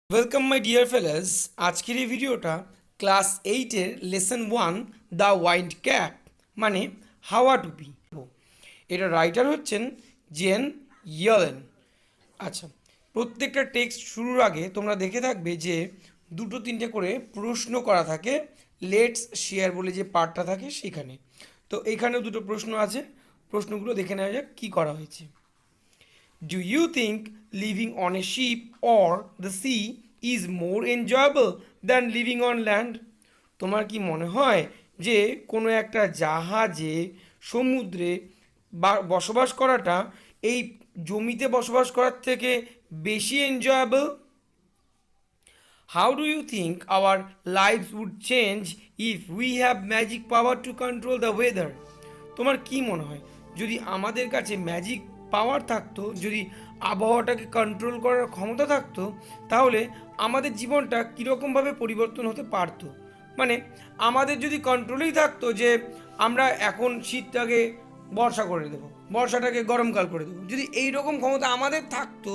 Welcome my dear ফেলাস। আজকের এই ভিডিওটা ক্লাস 8-এর লেসন 1 দ্য ওয়াইন্ড ক্যাপ মানে হাওয়া টুপি। এটা রাইটার হচ্ছেন জেন ইয়েলেন। আচ্ছা, প্রত্যেকটা টেক্সট শুরুর আগে তোমরা দেখে থাকবে যে 2-3টে করে প্রশ্ন করা থাকে। লেটস শেয়ার বলে যে পার্টটা থাকে সেখানে। তো এইখানেও 2টো প্রশ্ন আছে, প্রশ্নগুলো দেখে নেওয়া যাক কী করা হয়েছে। Do you think living on a ship or the sea is more enjoyable than living on land? তোমার কি মনে হয় যে কোনো একটা জাহাজে সমুদ্রে বসবাস করাটা এই জমিতে বসবাস করার থেকে বেশি enjoyable? How do you think our lives would change if we have magic power to control the weather? তোমার কি মনে হয় যদি আমাদের কাছে ম্যাজিক পাওয়ার থাকতো, যদি আবহাওয়াটাকে কন্ট্রোল করার ক্ষমতা থাকতো, তাহলে আমাদের জীবনটা কীরকমভাবে পরিবর্তন হতে পারতো? মানে আমাদের যদি কন্ট্রোলেই থাকতো যে আমরা এখন শীতটাকে বর্ষা করে দেবো, বর্ষাটাকে গরমকাল করে দেবো, যদি এই রকম ক্ষমতা আমাদের থাকতো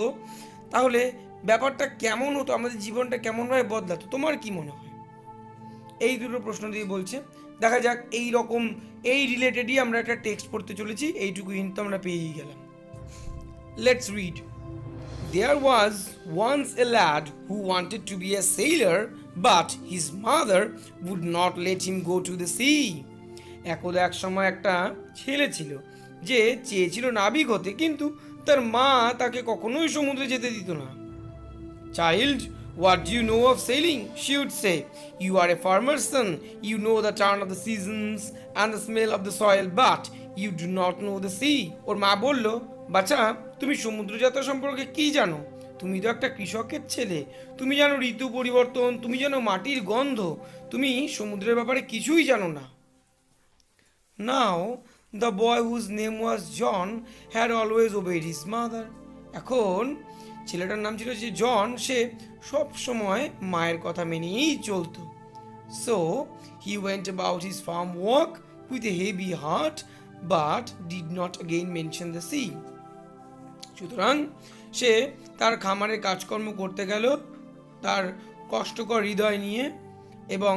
তাহলে ব্যাপারটা কেমন হতো, আমাদের জীবনটা কেমনভাবে বদলাতো? তোমার কি মনে হয়? এই 2টো প্রশ্ন দিয়ে বলছে। দেখা যাক এই রকম এই রিলেটেডই আমরা একটা টেক্সট পড়তে চলেছি, এইটুকু হিন্ট তো আমরা পেয়েই গেলাম। Let's read. There was once a lad who wanted to be a sailor, but his mother would not let him go to the sea. একদা এক সময় একটা ছেলে ছিল যে চেয়েছিল নাবিক হতে, কিন্তু তার মা তাকে কখনোই সমুদ্রে যেতে দিত না। Child, what do you know of sailing? She would say. You are a farmer's son. You know the turn of the seasons and the smell of the soil, but you do not know the sea. ওর মা বলল, বাচ্চা তুমি সমুদ্রযাত্রা সম্পর্কে কি জানো? তুমি তো একটা কৃষকের ছেলে, তুমি জানো ঋতু পরিবর্তন, তুমি জানো মাটির গন্ধ, তুমি সমুদ্রের ব্যাপারে কিছুই জানো না। Now the boy whose name was John had always obeyed his mother. এখন ছেলেটার নাম ছিল যে জন, সে সব সময় মায়ের কথা মেনেই চলতো। So he went about his farm work with a heavy heart but did not again mention the sea. সুতরাং সে তার খামারের কাজকর্ম করতে গেল তার কষ্টকর হৃদয় নিয়ে এবং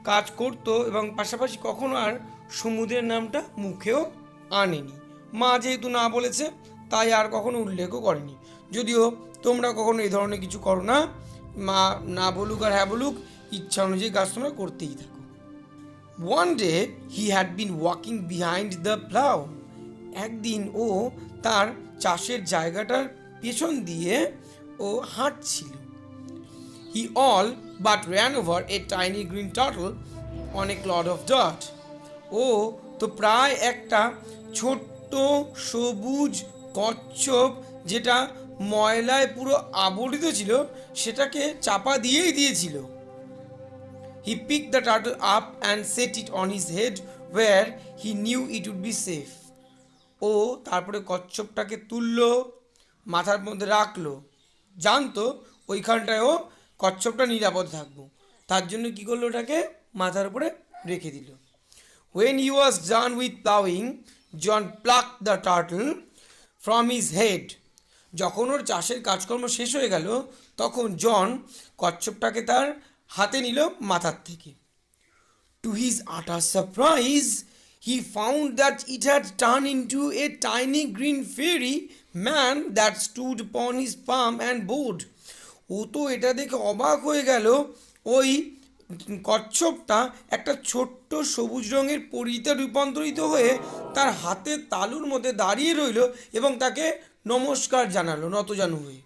কাজ করত, এবং পাশাপাশি কখনো আর সমুদ্রের নামটা মুখেও আনেনি। মা যেহেতু না বলেছে তাই আর কখনো উল্লেখও করেনি। যদিও তোমরা কখনো এই ধরনের কিছু করো না, মা না বলুক আর হ্যাঁ বলুক, ইচ্ছা অনুযায়ী কাজ তোমরা করতেই থাকো। One day he had been walking behind the plow. একদিন ও তার চাষের জায়গাটার পেছন দিয়ে ও হাঁটছিল। He all but ran over a tiny green turtle on a clod of dirt. ও তো প্রায় একটা ছোট্ট সবুজ কচ্ছপ যেটা ময়লায় পুরো আবৃত ছিল সেটাকে চাপা দিয়েই দিয়েছিল। He picked the turtle up and set it on his head where he knew it would be safe. ও তারপরে কচ্ছপটাকে তুললো, মাথার মধ্যে রাখলো, জানতো ওইখানটায় ও কচ্ছপটা নিরাপদ থাকবো, তার জন্য কী করলো, ওটাকে মাথার উপরে রেখে দিল। When he was done with plowing, John plucked the turtle from his head. যখন ওর চাষের কাজকর্ম শেষ হয়ে গেল তখন জন কচ্ছপটাকে তার হাতে নিল মাথার থেকে। To his utter surprise, he found that it had turned into a tiny green fairy man that stood upon his palm and bowed. ও তো এটা দেখে অবাক হয়ে গেল, ওই কচ্ছপটা একটা ছোট্ট সবুজ রঙের পরীতে রূপান্তরিত হয়ে তার হাতের তালুর মধ্যে দাঁড়িয়ে রইল এবং তাকে নমস্কার জানালো নতজানু হয়ে।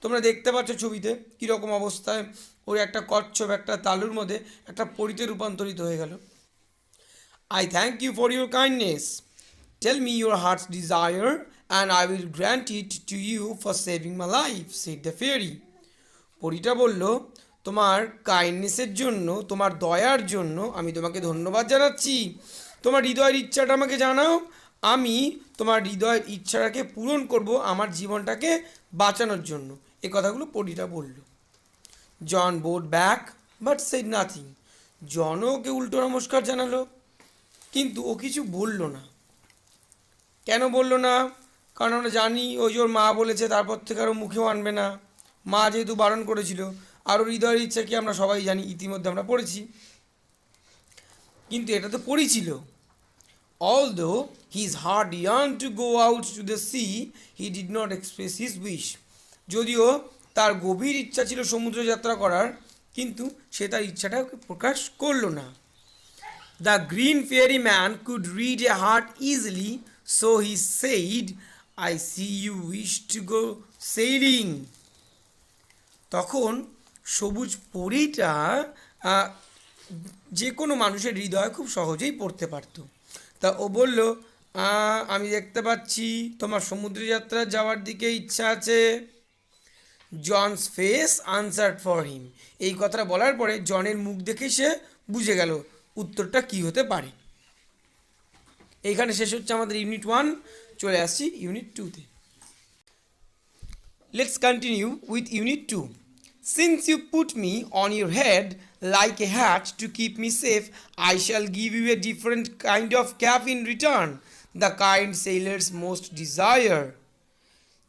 তোমরা দেখতে পাচ্ছ ছবিতে কীরকম অবস্থায় ওই একটা কচ্ছপ একটা তালুর মধ্যে একটা পরীতে রূপান্তরিত হয়ে গেল। I thank you for your kindness. Tell me your heart's desire and I will grant it to you for saving my life, said the fairy. পরীটা বলল, তোমার কাইন্ডনেসের জন্য, তোমার দয়ার জন্য আমি তোমাকে ধন্যবাদ জানাচ্ছি। তোমার হৃদয়ের ইচ্ছাটা আমাকে জানাও, আমি তোমার হৃদয়ের ইচ্ছাটাকে পূরণ করব আমার জীবনটাকে বাঁচানোর জন্য। এই কথাগুলো পরীটা বলল। John bowed back but said nothing. জনও ওকে উল্টো নমস্কার জানালো কিন্তু ও কিছু বলল না। কেন বলল না? কারণ আমরা জানি ওই যে ওর মা বলেছে, তারপর থেকে আরও মুখেও আনবে না। মা যেহেতু বারণ করেছিল, আর ওর হৃদয়ের ইচ্ছা কি আমরা সবাই জানি, ইতিমধ্যে আমরা পড়েছি। কিন্তু এটা তো পড়ি ছিল। Although his heart yearned to go out to the sea, he did not express his wish. যদিও তার গভীর ইচ্ছা ছিল সমুদ্র যাত্রা করার, কিন্তু সে তার ইচ্ছাটা প্রকাশ করলো না। The green fairy man could read a heart easily, so he said, I see you wish to go sailing. তখন সবুজ পরীটা যে কোনো মানুষের হৃদয় খুব সহজেই পড়তে পারত। তা ও বলল, আমি দেখতে পাচ্ছি তোমার সমুদ্র যাত্রা যাওয়ার দিকে ইচ্ছা আছে। John's face answered for him. এই কথাটা বলার পরে জনের মুখ দেখে সে বুঝে গেল উত্তরটা কি হতে পারে। এইখানে শেষ হচ্ছে আমাদের ইউনিট 1। চলে আসছি unit 2-তে। Let's continue with Unit 2. Since you put me on your head like a hat to keep me safe, I shall give you a different kind of cap in return, the kind sailors most desire.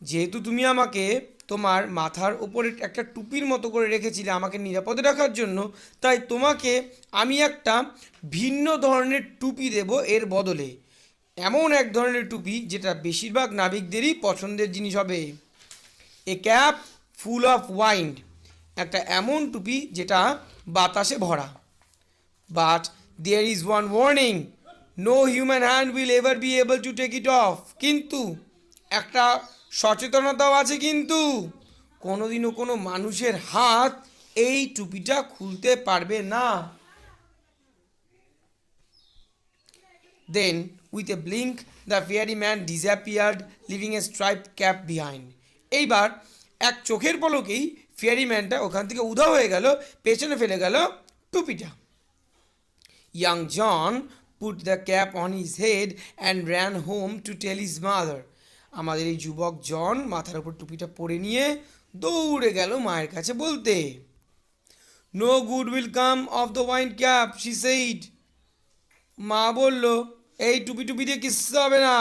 যেহেতু তুমি আমাকে তোমার মাথার ওপরে একটা টুপির মতো করে রেখেছিলে আমাকে নিরাপদে রাখার জন্য, তাই তোমাকে আমি একটা ভিন্ন ধরনের টুপি দেব এর বদলে। এমন এক ধরনের টুপি যেটা বেশিরভাগ নাবিকদেরই পছন্দের জিনিস হবে। A cap full of wind, একটা এমন টুপি যেটা বাতাসে ভরা। But there is one warning, no human hand will ever be able to take it off. কিন্তু একটা সচেতনতাও আছে, কিন্তু কোনোদিনও কোনো মানুষের হাত এই টুপিটা খুলতে পারবে না। Then, with a blink, the fairy man disappeared, leaving a striped cap behind. এইবার এক চোখের পলকেই ফেয়ারি ম্যানটা ওখান থেকে উধাও হয়ে গেল, পেছনে ফেলে গেল টুপিটা। Young John put the cap on his head and ran home to tell his mother. আমাদের এই যুবক জন মাথার উপর টুপিটা পরে নিয়ে দৌড়ে গেল মায়ের কাছে বলতে। No good will come of the wind cap, she said. মা বলল, এই টুপি টুপি দিয়ে কিচ্ছু হবে না।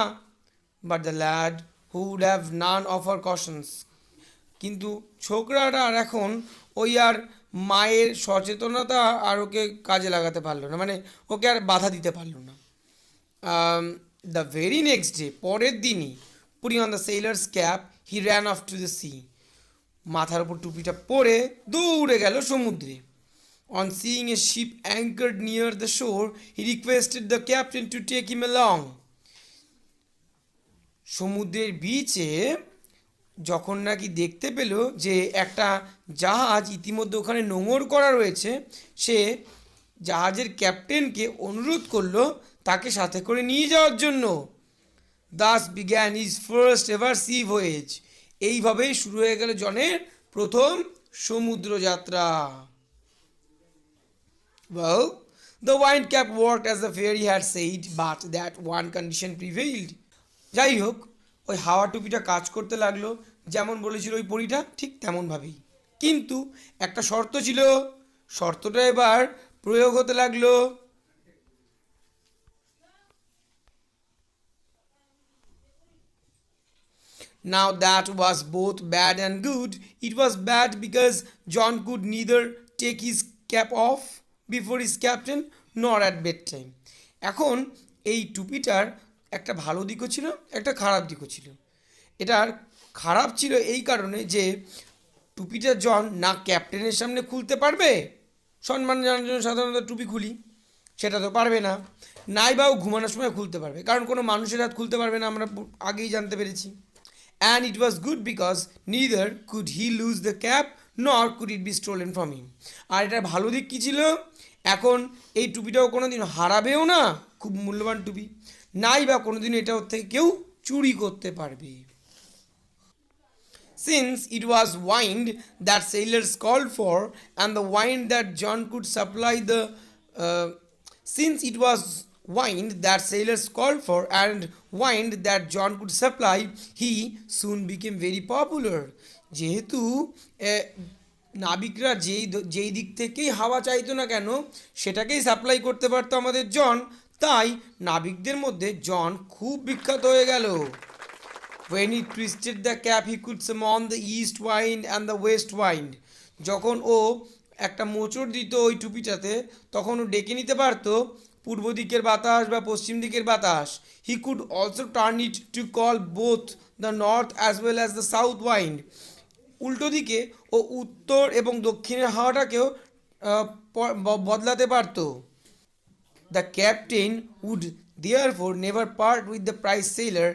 But the lad who would have none of her cautions. কিন্তু ছোকরাটা আর এখন ওই আর মায়ের সচেতনতা আর ওকে কাজে লাগাতে পারলো না, মানে ওকে আর বাধা দিতে পারলো না। দ্য ভেরি নেক্সট ডে, পরের দিনই, putting on the sailor's cap, he ran off to the sea. মাথার উপর টুপিটা পরে দৌড়ে গেল সমুদ্রে। On seeing a ship anchored near the shore, he requested the captain to take him along. সমুদ্রের বিচে যখন নাকি দেখতে পেল যে একটা জাহাজ ইতিমধ্যে ওখানে নোঙর করা রয়েছে, সে জাহাজের ক্যাপ্টেনকে অনুরোধ করলো তাকে সাথে করে নিয়ে যাওয়ার জন্য। Thus began his first ever sea voyage. এইভাবেই শুরু হয়ে গেল জনের প্রথম সমুদ্র যাত্রা। Well, the wind cap worked as the fairy had said, but that one condition prevailed. যাই হোক, ওই হাওয়া টুপিটা কাজ করতে লাগলো যেমন বলেছিল ওই পরীটা, ঠিক তেমনভাবেই। কিন্তু একটা শর্ত ছিল, শর্তটা এবার প্রয়োগ হতে লাগলো। Now that was both bad and good. It was bad because John could neither take his cap off before his captain nor at bedtime. এখন এই টুপিটার একটা ভালো দিকও ছিল, একটা খারাপ দিকও ছিল। এটার খারাপ ছিল এই কারণে যে টুপিটা জন না ক্যাপ্টেনের সামনে খুলতে পারবে, সম্মান জানার জন্য সাধারণত টুপি খুলি, সেটা তো পারবে না। নাই বা ঘুমানোর সময় খুলতে পারবে, কারণ কোনো মানুষের হাত খুলতে পারবে না, আমরা আগেই জানতে পেরেছি। And it was good because neither could he lose the cap nor could it be stolen from him. আর এটার ভালো দিক কী ছিল? এখন এই টুপিটাও কোনো দিন হারাবেও না, খুব মূল্যবান টুপি, নাই বা কোনো দিন এটা ওর থেকে কেউ চুরি করতে পারবে। Since it was wind that sailors called for and the wind that John could supply the since it was wind that sailors called for and wind that John could supply, he soon became very popular. যেহেতু নাবিকরা যেই দিক থেকেই হাওয়া চাইতো না কেন সেটাকেই supply করতে পারতো আমাদের জন, তাই নাবিকদের মধ্যে জন খুব বিখ্যাত হয়ে গেল। When he twisted the cap he could summon the east wind and the west wind. যখন ও একটা মোচড় দিত ওই টুপিটাতে, তখন ও ডেকে নিতে পারতো পূর্ব দিকের বাতাস বা পশ্চিম দিকের বাতাস। He could also turn it to call both the north as well as the south wind. উল্টো দিকে ও উত্তর এবং দক্ষিণের হাওয়াটাকেও বদলাতে পারতো। The captain would therefore never part with the prize sailor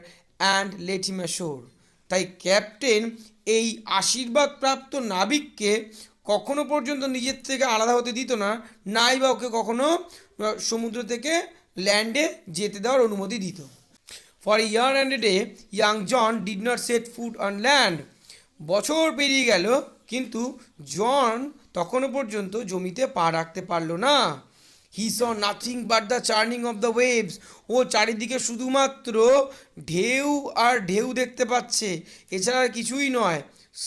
and let him ashore. তাই ক্যাপ্টেন এই আশীর্বাদ প্রাপ্ত নাবিককে কখনো পর্যন্ত নিজের থেকে আলাদা হতে দিত না, নাই বা ওকে কখনো সমুদ্র থেকে ল্যান্ডে যেতে দেওয়ার অনুমতি দিত। For a year and a day young John did not set foot on land. বছর পেরিয়ে গেল, কিন্তু জন তখনও পর্যন্ত জমিতে পা রাখতে পারল না। He saw nothing but the churning of the waves. ও চারিদিকে শুধুমাত্র ঢেউ আর ঢেউ দেখতে পাচ্ছে, এছাড়া আর কিছুই নয়।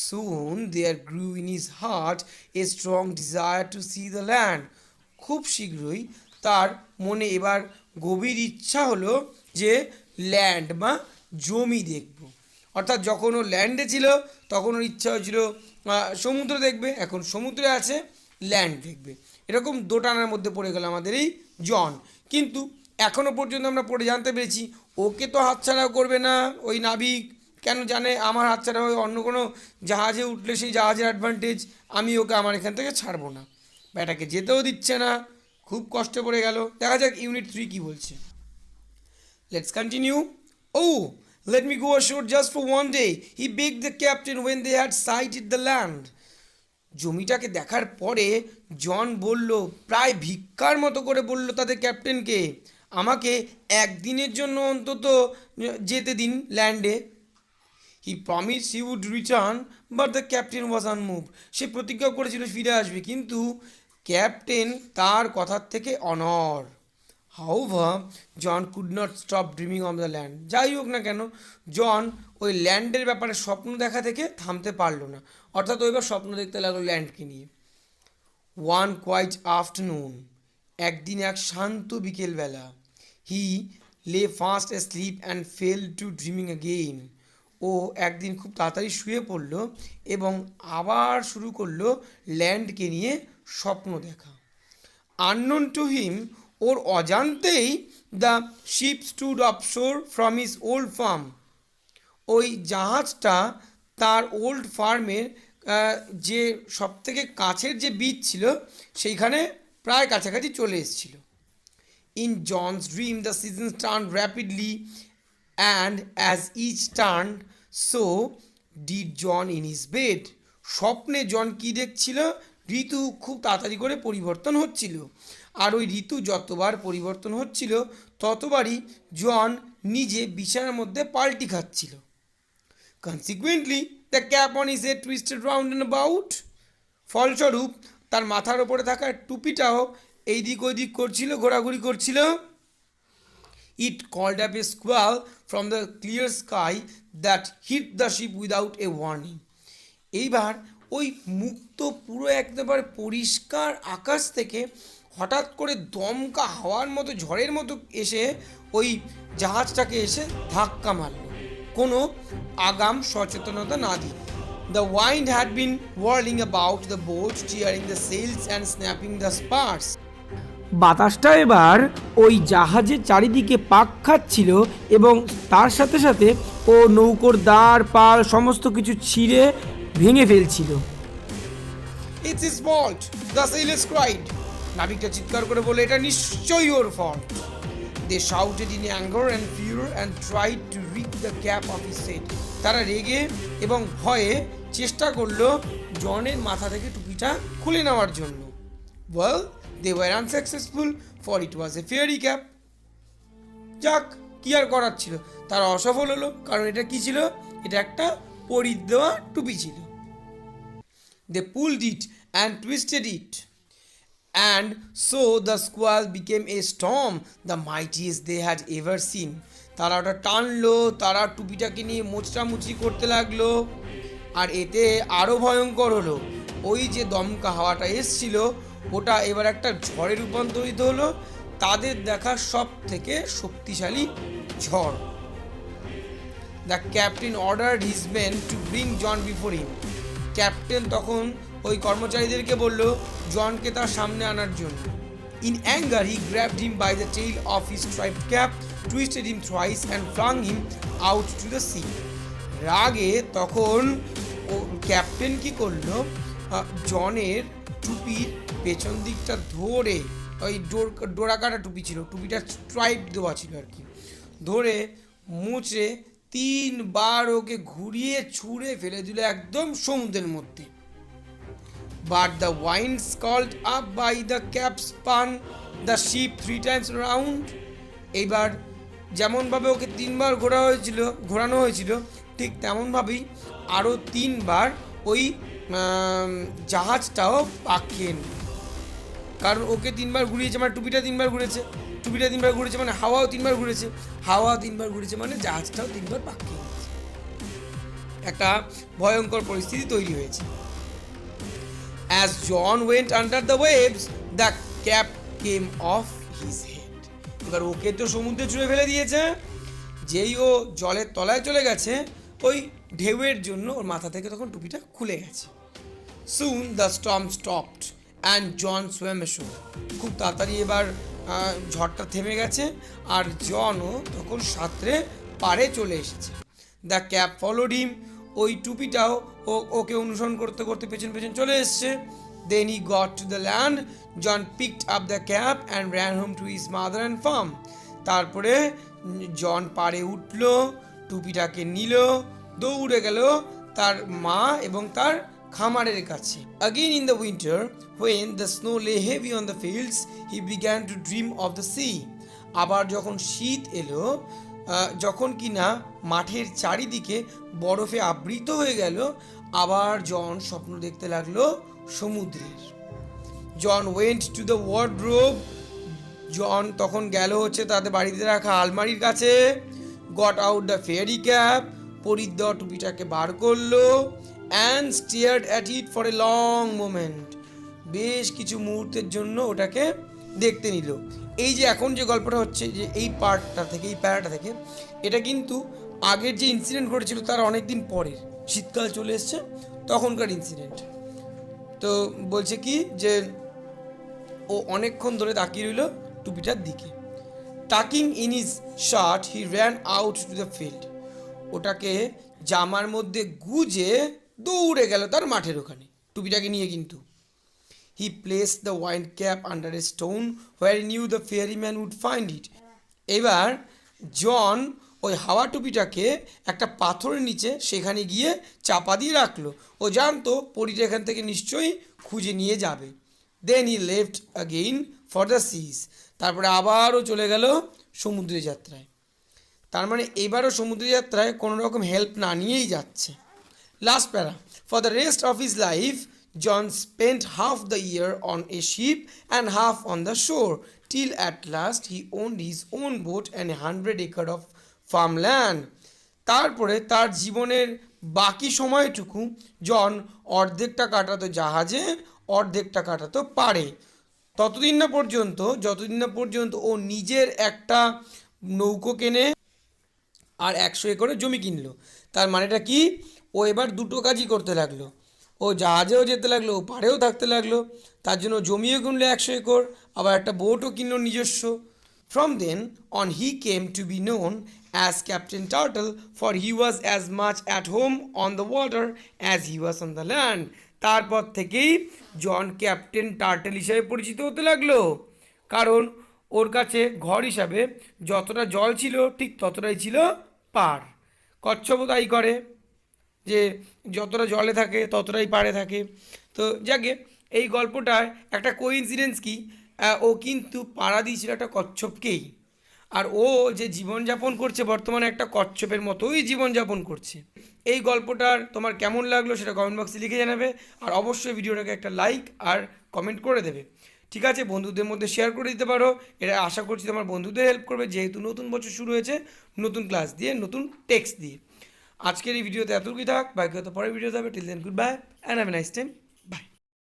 Soon there grew in his heart a strong desire to see the land. খুব শীঘ্রই তার মনে এবার গভীর ইচ্ছা হলো যে ল্যান্ড বা জমি দেখব। অর্থাৎ যখন ও ল্যান্ডে ছিল তখন ওর ইচ্ছা হয়েছিল সমুদ্র দেখবে, এখন সমুদ্রে আছে ল্যান্ড দেখবে। এরকম দোটানার মধ্যে পড়ে গেল আমাদের এই জন। কিন্তু এখনও পর্যন্ত আমরা পড়ে জানতে পেরেছি ওকে তো হাতছাড়াও করবে না ওই নাবিক। কেন জানে আমার হাতছাড়া হয়ে অন্য কোনো জাহাজে উঠলে সেই জাহাজের অ্যাডভান্টেজ, আমি ওকে আমার এখান থেকে ছাড়বো না। ব্যাটাকে যেতেও দিচ্ছে না, খুব কষ্টে পড়ে গেল। দেখা যাক ইউনিট 3 কী বলছে। Let's continue. Oh, let me go ashore just for one day, he begged the captain when they had sighted the land. জমিটাকে দেখার পরে জন বলল, প্রায় ভিক্ষার মতো করে বলল তাদের ক্যাপ্টেনকে, আমাকে একদিনের জন্য অন্তত যেতে দিন ল্যান্ডে। He promise he would return but the captain was unmoved. সে প্রতিজ্ঞা করেছিল ফিরে আসবে, কিন্তু ক্যাপ্টেন তার কথার থেকে অনড়। However, John could not stop dreaming of the land. যাই হোক না কেন, জন ওই ল্যান্ডের ব্যাপারে স্বপ্ন দেখা থেকে থামতে পারলো না। অর্থাৎ ওইবার স্বপ্ন দেখতে লাগলো ল্যান্ডকে নিয়ে। ওয়ান কোয়াইট আফটারনুন, একদিন এক শান্ত বিকেলবেলা, he lay fast asleep and fell to dreaming again. ও একদিন খুব তাড়াতাড়ি শুয়ে পড়ল এবং আবার শুরু করলো ল্যান্ডকে নিয়ে স্বপ্ন দেখা। আননোন টু হিম, ওর অজান্তেই the ship stood offshore from his old farm. ওই জাহাজটা তার ওল্ড ফার্মের যে সবথেকে কাছের যে বিচ ছিল সেইখানে প্রায় কাছাকাছি চলে এসেছিল। In John's dream the seasons turn rapidly and as each turn so did John in his bed. স্বপ্নে জন কী দেখছিল? ঋতু খুব তাড়াতাড়ি করে পরিবর্তন হচ্ছিল, আর ওই ঋতু যতবার পরিবর্তন হচ্ছিল ততবারই জন নিজে বিছানার মধ্যে পাল্টি খাচ্ছিল। Consequently the cap on his head twisted round and about. ফলস্বরূপ তার মাথার ওপরে থাকা টুপিটাও এই দিক ওই দিক করছিল, ঘোরাঘুরি করছিল। It called up a squall from the clear sky that hit the ship without a warning. এইবার ওই মুক্ত পুরো একেবারে পরিষ্কার আকাশ থেকে হঠাৎ করে দমকা হাওয়ার মতো ঝড়ের মতো এসে ওই জাহাজটাকে এসে ধাক্কা মারল, কোনো আগাম সচেতনতা না দিয়ে। The wind had been whirling about the boat, tearing the sails and snapping the spars. বাতাসটা এবার ওই জাহাজের চারিদিকে পাক খাচ্ছিল এবং তার সাথে সাথে ও নৌকোর দাঁড় পাল সমস্ত কিছু ছিঁড়ে ভেঙে ফেলছিল। It's his fault, the sailors cried. নাবিকটা চিৎকার করে বলে, এটা নিশ্চয়ই ওর fault. They shouted in anger and fear and tried to rip the cap off his head. তারা রেগে এবং ভয়ে চেষ্টা করলো জনের মাথা থেকে টুপিটা খুলে নেওয়ার জন্য। Well, they were unsuccessful, for it was a fairy cap. যাক, কি আর করার ছিল, তারা অসফল হলো, কারণ এটা কি ছিল? এটা একটা পরিয়ে দেওয়া টুপি ছিল। They pulled it and twisted it, and so the squall became a storm, the mightiest they had ever seen. তারা ওটা টানলো, তারা টুপিটাকে নিয়ে মোচড়ামুচড়ি করতে লাগলো, আর এতে আরও ভয়ঙ্কর হলো। ওই যে দমকা হাওয়াটা এসছিল ওটা এবার একটা ঝড়ে রূপান্তরিত হলো, তাদের দেখা সব থেকে শক্তিশালী ঝড়। The captain ordered his men to bring John before him. Captain তখন ওই কর্মচারীদেরকে বলল জনকে তার সামনে আনার জন্য। In anger he grabbed him by the tail of his striped cap, twisted him thrice and flung him out to the sea. রাগে তখন ও ক্যাপ্টেন কি করলো, জনের টুপির পেছন দিকটা ধরে, ওই ডোরাকাটা টুপি ছিল, টুপিটা স্ট্রাইপ দেওয়া ছিল আর কি, ধরে মুচড়ে 3 বার ওকে ঘুরিয়ে ছুঁড়ে ফেলে দিল একদম সমুদ্রের মধ্যে। But the wind scooped up by the cap spun the ship 3 times round. এইবার যেমনভাবে ওকে 3 বার ঘোরানো হয়েছিল ঠিক তেমনভাবেই আরও 3 বার ওই জাহাজটাও পাকিয়ে নিল। কারণ ওকে 3 বার ঘুরিয়েছে মানে টুপিটা 3 বার ঘুরেছে, টুপিটা 3 বার ঘুরেছে মানে হাওয়াও 3 বার ঘুরেছে, হাওয়া 3 বার ঘুরেছে মানে জাহাজটাও 3 বার পাকিয়ে নিয়েছে। একটা ভয়ঙ্কর পরিস্থিতি তৈরি হয়েছে। As John went under the waves, the cap came off his head. এবার ওকে তো সমুদ্রে ছুঁড়ে ফেলে দিয়েছে, যেই ও জলের তলায় চলে গেছে ওই ঢেউয়ের জন্য ওর মাথা থেকে তখন টুপিটা খুলে গেছে। Soon the storm stopped and John swam ashore. খুব তাড়াতাড়ি এবার ঝড়টা থেমে গেছে আর জনও তখন সাঁতরে পাড়ে চলে এসেছে। দ্য ক্যাপ ফলোড হিম। ওই টুপিটাও ওকে অনুসরণ করতে করতে পেছন পেছন চলে এসছে। Then he got to the land. John picked up the cap and ran home to his mother and farm. তারপরে জন পাড়ে উঠল, টুপিটাকে নিল, দৌড়ে গেল তার মা এবং তার খামারের কাছে। Again in the winter, when the snow lay heavy on the fields, he began to dream of the sea. আবার যখন শীত এলো, যখন কিনা মাঠের চারিদিকে বরফে আবৃত হয়ে গেল, আবার জন স্বপ্ন দেখতে লাগলো সমুদ্রের। John went to the wardrobe. জন তখন গেল হচ্ছে তাদের বাড়িতে রাখা আলমারির কাছে। Got out the fairy cap. পরিত দেওয়া টুপিটাকে বার করলো। And stared at it for a long moment. বেশ কিছু মুহূর্তের জন্য ওটাকে দেখতে নিল। এই যে এখন যে গল্পটা হচ্ছে, যে এই পার্টটা থেকে, এই প্যারাটা থেকে, এটা কিন্তু আগের যে ইনসিডেন্ট ঘটেছিল তার অনেক দিন পরের, শীতকাল চলে এসছে তখনকার ইনসিডেন্ট। তো বলছে কি যে ও অনেকক্ষণ ধরে তাকিয়ে রইল টুপিটার দিকে। Talking in his shirt he ran out to the field. ওটাকে জামার মধ্যে গুজে দৌড়ে গেল তার মাঠের ওখানে টুপিটাকে নিয়ে। কিন্তু he place the wind cap under a stone where he knew the fairy man would find it. এবার জন ওই হাওয়া টুপিটাকে একটা পাথরের নিচে সেখানে গিয়ে চাপা দিয়ে রাখলো। ও জানতো পরীটা এখান থেকে নিশ্চয়ই খুঁজে নিয়ে যাবে। Then he left again for the seas. তারপরে আবারও চলে গেল সমুদ্র যাত্রায়। তার মানে এবারও সমুদ্র যাত্রায় কোনো রকম হেল্প না নিয়েই যাচ্ছে। Last para. For the rest of his life John spent half the year on a ship and half on the shore till at last he owned his own boat and 100 acre of farmland. তারপরে তার জীবনের বাকি সময়টুকু জন অর্ধেকটা কাটাতো জাহাজে, অর্ধেকটা কাটাতো পাড়ে, যতদিন না পর্যন্ত ও নিজের একটা নৌকো কেনে আর 100 একরের জমি কিনলো। তার মানেটা কি, ও এবার দুটো কাজই করতে লাগলো। ও জাহাজেও যেতে লাগলো, ও পাড়েও থাকতে লাগলো। তার জন্য জমিও কিনলো 100 একর, আবার একটা বোটও কিনলো নিজস্ব। From then on he came to be known as Captain Turtle, for he was as much at home on the water as he was on the land. তারপর থেকেই জন ক্যাপ্টেন টার্টেল হিসেবে পরিচিত হতে লাগলো, কারণ ওর কাছে ঘর হিসাবে যতটা জল ছিল ঠিক ততটাই ছিল পার। কচ্ছপও তাই করে, যে যতটা জলে থাকে ততটাই পাড়ে থাকে। তো যাকে এই গল্পটার একটা কোইন্সিডেন্স কি, ও কিন্তু পাড়া দিয়েছিল একটা কচ্ছপকেই, আর ও যে জীবনযাপন করছে বর্তমানে একটা কচ্ছপের মতোই জীবনযাপন করছে। এই গল্পটার তোমার কেমন লাগলো সেটা কমেন্ট বক্সে লিখে জানাবে, আর অবশ্যই ভিডিওটাকে একটা লাইক আর কমেন্ট করে দেবে। ঠিক আছে, বন্ধুদের মধ্যে শেয়ার করে দিতে পারো, এটা আশা করছি তোমার বন্ধুদের হেল্প করবে, যেহেতু নতুন বছর শুরু হয়েছে নতুন ক্লাস দিয়ে, নতুন টেক্সট দিয়ে। আজকের এই ভিডিওতে এতটুকুই থাক, বাকি হয়তো পরের ভিডিওতে হবে। Till then goodbye and have a nice time.